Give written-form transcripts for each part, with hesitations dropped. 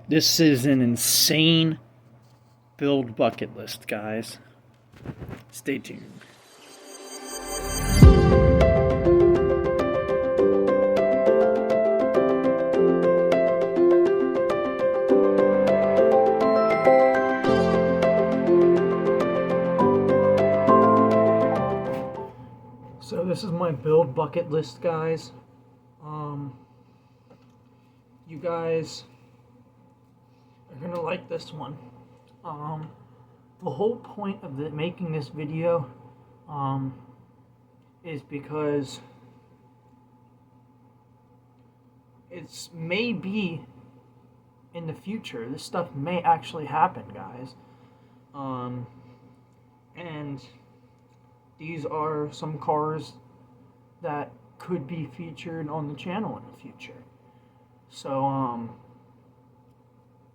This is an insane build bucket list, guys. Stay tuned. So this is my build bucket list, guys. You guys are gonna like this one. The whole point of making this video is because it's maybe in the future this stuff may actually happen, guys. And these are some cars that could be featured on the channel in the future. So,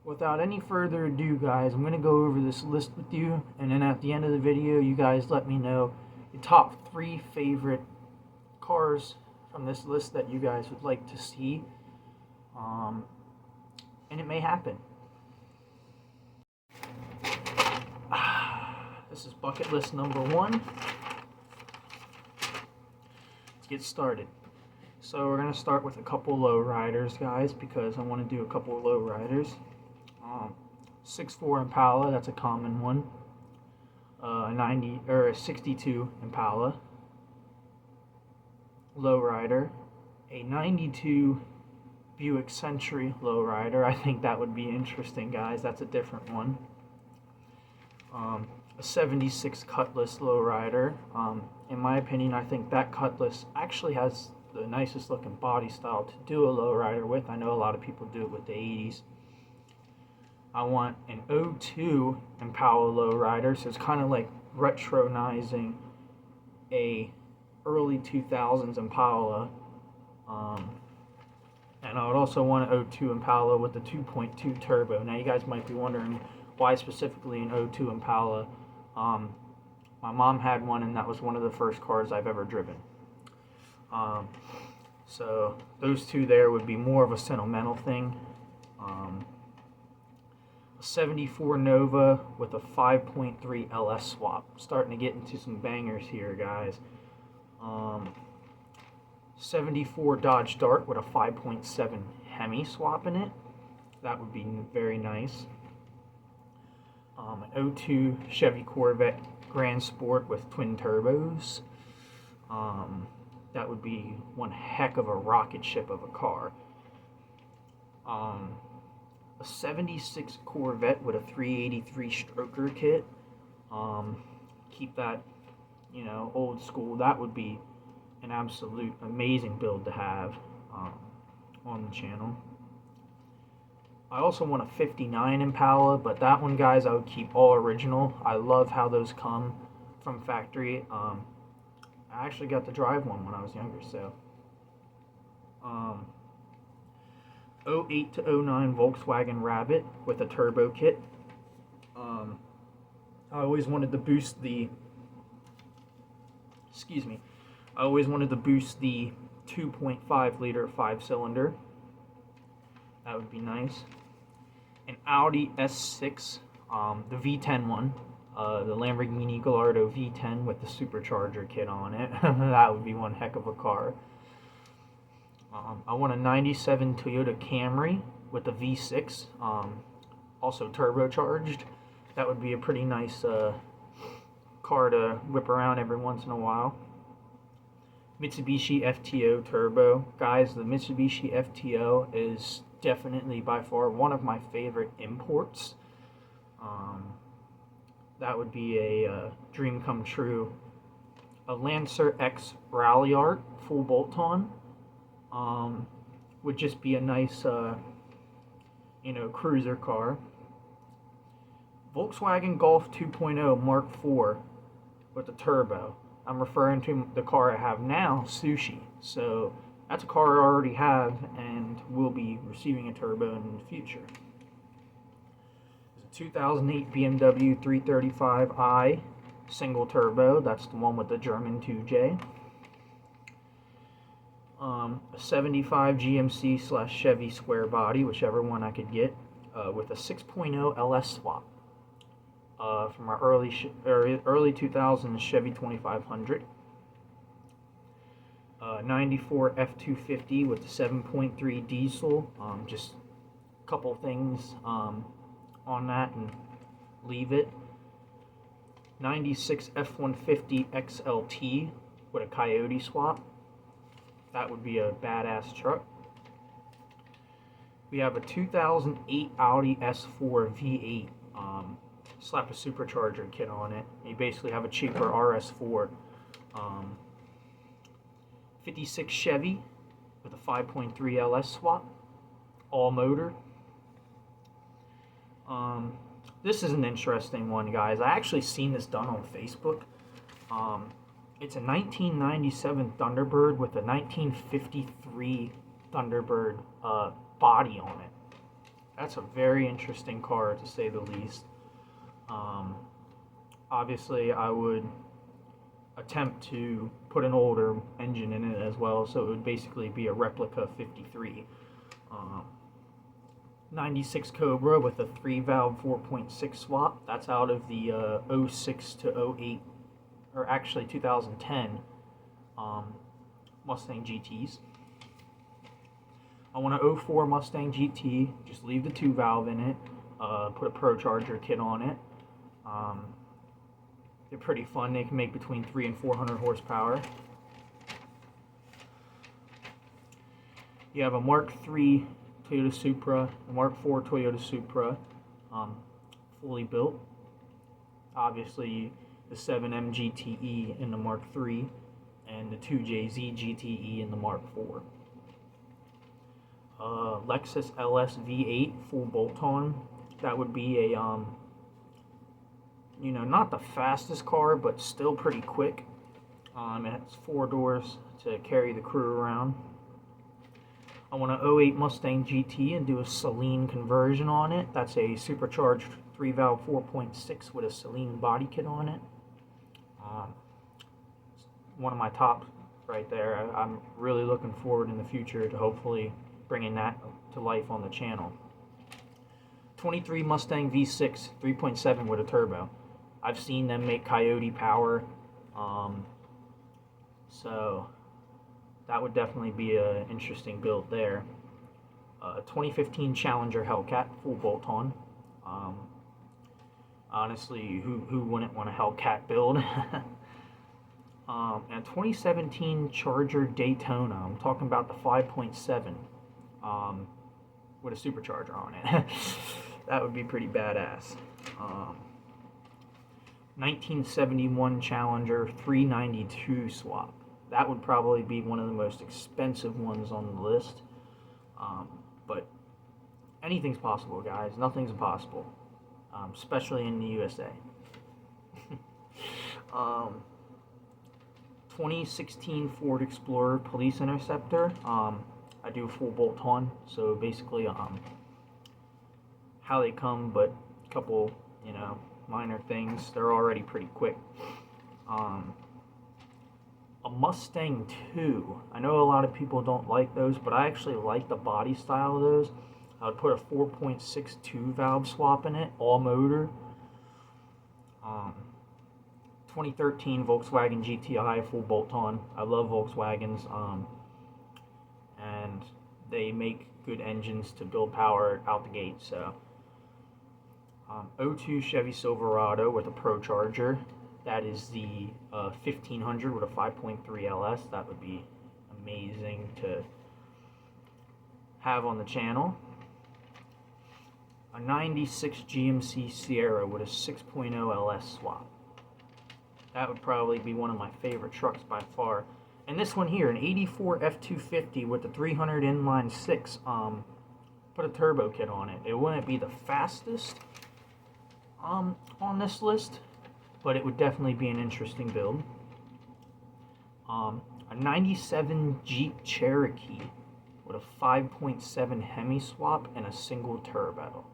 without any further ado, guys, I'm going to go over this list with you, and then at the end of the video, you guys let me know the top 3 favorite cars from this list that you guys would like to see, and it may happen. This is bucket list number 1. Let's get started. So we're going to start with a couple low riders, guys, because I want to do a couple of low riders. 6'4" Impala, that's a common one. A 62 Impala lowrider. A 92 Buick Century lowrider. I think that would be interesting, guys. That's a different one. A 76 Cutlass lowrider. In my opinion, I think that Cutlass actually has the nicest looking body style to do a lowrider with. I know a lot of people do it with the 80s. I want an 02 Impala lowrider, so it's kind of like retronizing a early 2000s Impala. And I would also want an 02 Impala with the 2.2 turbo. Now you guys might be wondering why specifically an 02 Impala. My mom had one, and that was one of the first cars I've ever driven. So those two there would be more of a sentimental thing. A 74 Nova with a 5.3 LS swap. Starting to get into some bangers here, guys. 74 Dodge Dart with a 5.7 Hemi swap in it. That would be very nice. An 02 Chevy Corvette Grand Sport with twin turbos. That would be one heck of a rocket ship of a car. A 76 Corvette with a 383 stroker kit. Keep that, old school. That would be an absolute amazing build to have on the channel. I also want a 59 Impala, but that one, guys, I would keep all original. I love how those come from factory. I actually got to drive one when I was younger, so. 08 to 09 Volkswagen Rabbit with a turbo kit. I always wanted to boost the, I always wanted to boost the 2.5 liter 5-cylinder. That would be nice. An Audi S6, the V10 one. The Lamborghini Gallardo V10 with the supercharger kit on it. That would be one heck of a car. I want a 97 Toyota Camry with the V6, also turbocharged. That would be a pretty nice car to whip around every once in a while. Mitsubishi FTO Turbo. Guys, the Mitsubishi FTO is definitely by far one of my favorite imports. That would be a dream come true. A Lancer X Rally Art full bolt-on would just be a nice, cruiser car. Volkswagen Golf 2.0 Mark IV with a turbo. I'm referring to the car I have now, Sushi. So that's a car I already have and will be receiving a turbo in the future. 2008 BMW 335i single turbo. That's the one with the German 2J. A 75 GMC / Chevy square body, whichever one I could get. with a 6.0 LS swap from our early 2000s Chevy 2500. 94 F250 with the 7.3 diesel. Just a couple things on that and leave it. 96 F150 XLT with a Coyote swap. That would be a badass truck. We have a 2008 Audi S4 V8. Slap a supercharger kit on it. You basically have a cheaper RS4. 56 Chevy with a 5.3 LS swap. All motor. This is an interesting one, guys. I actually seen this done on Facebook. It's a 1997 Thunderbird with a 1953 Thunderbird body on it. That's a very interesting car, to say the least. Obviously, I would attempt to put an older engine in it as well, so it would basically be a replica 53. 96 Cobra with a 3-valve 4.6 swap. That's out of the 06 to 08, or actually 2010 Mustang GTs. I want an 04 Mustang GT, just leave the 2-valve in it, put a ProCharger kit on it. They're pretty fun. They can make between 300 and 400 horsepower. You have a Mark III Toyota Supra, a Mark IV Toyota Supra, fully built. Obviously, the 7M GTE in the Mark III, and the 2JZ GTE in the Mark IV. Lexus LS V8 full bolt-on. That would be a not the fastest car, but still pretty quick. It has 4 doors to carry the crew around. I want an 08 Mustang GT and do a Saleen conversion on it. That's a supercharged 3-valve 4.6 with a Saleen body kit on it. One of my top right there. I'm really looking forward in the future to hopefully bringing that to life on the channel. 23 Mustang V6 3.7 with a turbo. I've seen them make Coyote power, so that would definitely be an interesting build there. 2015 Challenger Hellcat full bolt-on. Honestly, who wouldn't want a Hellcat build? And 2017 Charger Daytona. I'm talking about the 5.7 with a supercharger on it. That would be pretty badass. 1971 Challenger 392 swap. That would probably be one of the most expensive ones on the list. But anything's possible, guys. Nothing's impossible, especially in the USA. 2016 Ford Explorer Police Interceptor. I do full bolt-on, so basically how they come, but a couple, minor things. They're already pretty quick. A Mustang 2. I know a lot of people don't like those, but I actually like the body style of those. I would put a 4.6 2-valve swap in it, all motor. 2013 Volkswagen GTI full bolt-on. I love Volkswagens, and they make good engines to build power out the gate. So 02 Chevy Silverado with a ProCharger. That is the 1500 with a 5.3 LS. That would be amazing to have on the channel. A 96 GMC Sierra with a 6.0 LS swap. That would probably be one of my favorite trucks by far. And this one here, an 84 F250 with the 300 inline 6, put a turbo kit on it. It wouldn't be the fastest on this list, but it would definitely be an interesting build. A 97 Jeep Cherokee with a 5.7 Hemi swap and a single turbo.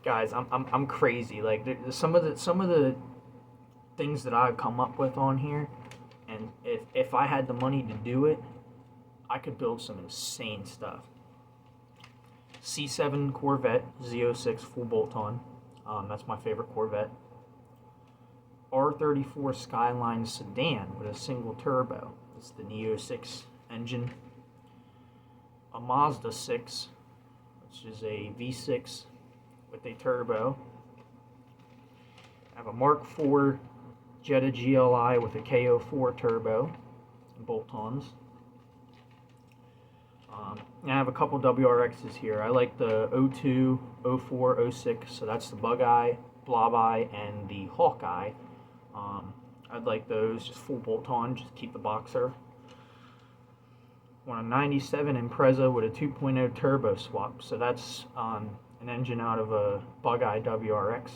Guys, I'm crazy. Like some of the things that I've come up with on here, and if I had the money to do it, I could build some insane stuff. C7 Corvette Z06 full bolt-on. That's my favorite Corvette. R34 Skyline sedan with a single turbo. It's the Neo 6 engine. A Mazda 6, which is a V6 with a turbo. I have a Mark IV Jetta GLI with a KO4 turbo and bolt-ons. I have a couple WRXs here. I like the 02, 04, 06, so that's the Bug-Eye, Blob-Eye, and the Hawkeye. I'd like those, just full bolt-on, just keep the boxer. Want a 97 Impreza with a 2.0 turbo swap, so that's an engine out of a Bug-Eye WRX.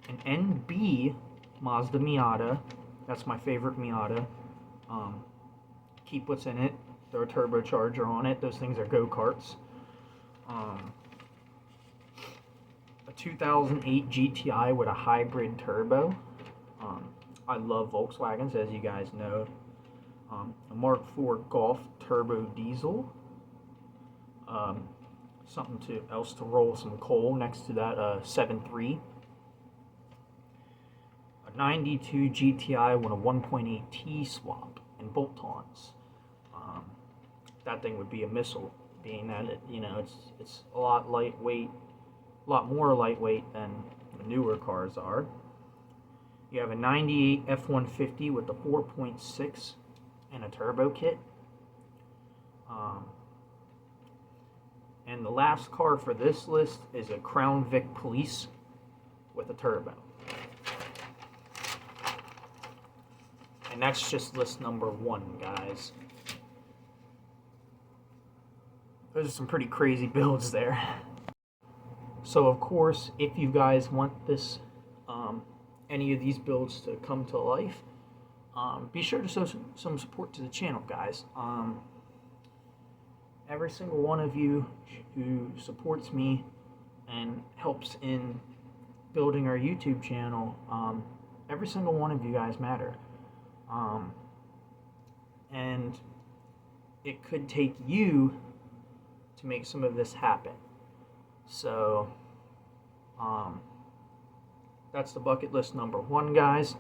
An NB Mazda Miata, that's my favorite Miata. Keep what's in it, throw a turbocharger on it, those things are go-karts. A 2008 GTI with a hybrid turbo. I love Volkswagens, as you guys know. A Mark IV Golf turbo diesel. Something else to roll some coal next to that 7.3. A 92 GTI with a 1.8T swap and bolt-ons. That thing would be a missile, being that it's a lot lightweight, a lot more lightweight than the newer cars are. You have a 98 F-150 with the 4.6 and a turbo kit. And the last car for this list is a Crown Vic Police with a turbo. And that's just list number 1, guys. Those are some pretty crazy builds there. So of course, if you guys want this, any of these builds to come to life, be sure to show some support to the channel, guys. Every single one of you who supports me and helps in building our YouTube channel, every single one of you guys matter. And it could take you to make some of this happen. So, that's the bucket list number 1, guys.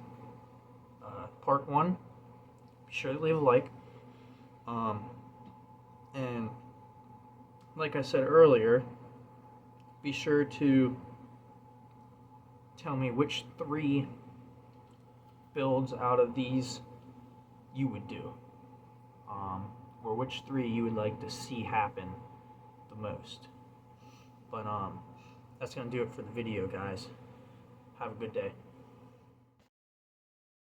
Part 1. Be sure to leave a like. And like I said earlier, be sure to tell me which 3 builds out of these you would do, or which 3 you would like to see happen the most. But that's gonna do it for the video, guys. Have a good day.